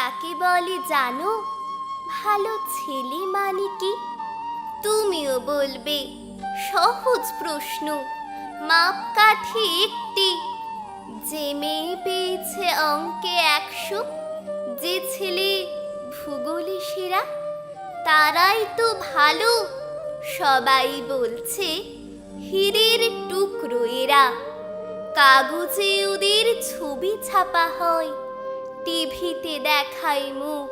কাকে বলে জানো? ভালো ছেলে মানে কি? তুমিও বলবে, সহজ প্রশ্ন, মাপকাঠি একটি। যে মেয়ে পেয়েছে অঙ্কে 100, যে ছেলে ভূগোলে সেরা, তারাই তো ভালো। সবাই বলছে হীরের টুকরো এরা। কাগজে ওদের ছবি ছাপা হয়, টিভিতে দেখায় মুখ।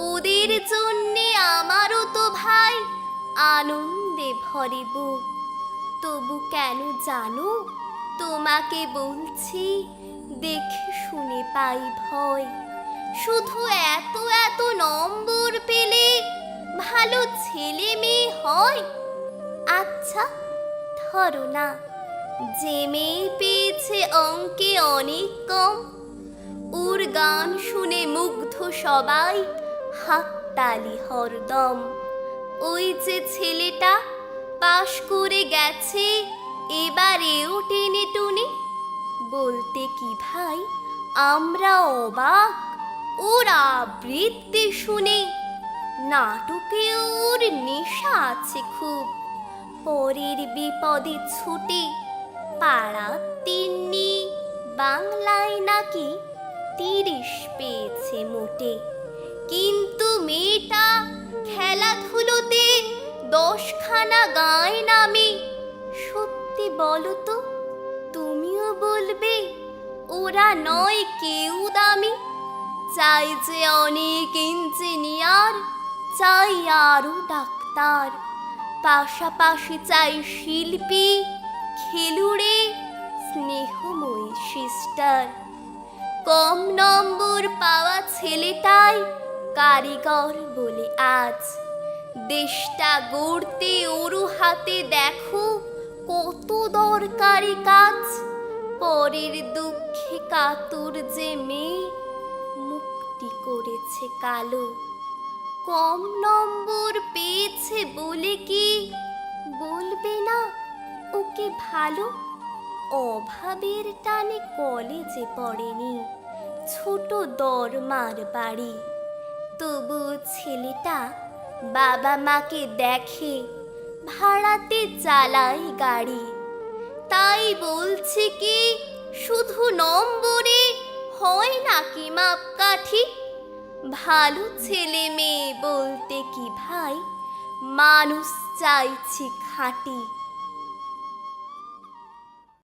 ওদের জন্যে আমারও তো ভাই আনন্দে ভরে বুক। তবু কেন জানো, তোমাকে বলছি, দেখে শুনে পাই ভয়। শুধু এত এত নম্বর পেলে ভালো ছেলে মেয়ে হয়? আচ্ছা ধরো না, যে মেয়ে পেয়েছে অঙ্কে অনেক কম, ওর গান শুনে মুগ্ধ সবাই, হাততালি হরদম। ওই যে ছেলেটা পাশ করে গেছে এবারেও টেনে টুনে, বলতে কি ভাই আমরা অবাক ওর আবৃত্তি শুনে। নাটকে ওর নেশা আছে খুব, পরের বিপদে ছুটে। পাড়া তিন্নি বাংলায় নাকি 30 পেয়েছে মোটে। কিন্তু মেয়েটা খেলাধুলোতে 10খানা গায় নামে। সত্যি বলো তো, তুমিও বলবে ওরা নয় কেউ দামি। চাই যে অনেক ইঞ্জিনিয়ার, চাই আরো ডাক্তার, পাশাপাশি চাই শিল্পী, খেলুড়ে, স্নেহময়ী সিস্টার। কম নম্বর পাওয়া ছেলেটাই কারিগর বলে আজ। দেশটা গড়তে ওরু হাতে দেখো কত দরকারি কাজ। পরের দুঃখে কাতর যে মেয়ে মুক্তি করেছে কালো। কম নম্বর পেয়েছে বলে কি বলবে না ওকে ভালো? অভাবের টানে কলেজে পড়েনি, ছোট দরমার বাড়ি। তবু ছেলেটা বাবা মাকে দেখে, ভাড়াতে চালায় গাড়ি। তাই বলছি কি, শুধু নম্বরে হয় নাকি মাপকাঠি? ভালো ছেলে মেয়ে বলতে কি ভাই, মানুষ চাইছি খাঁটি।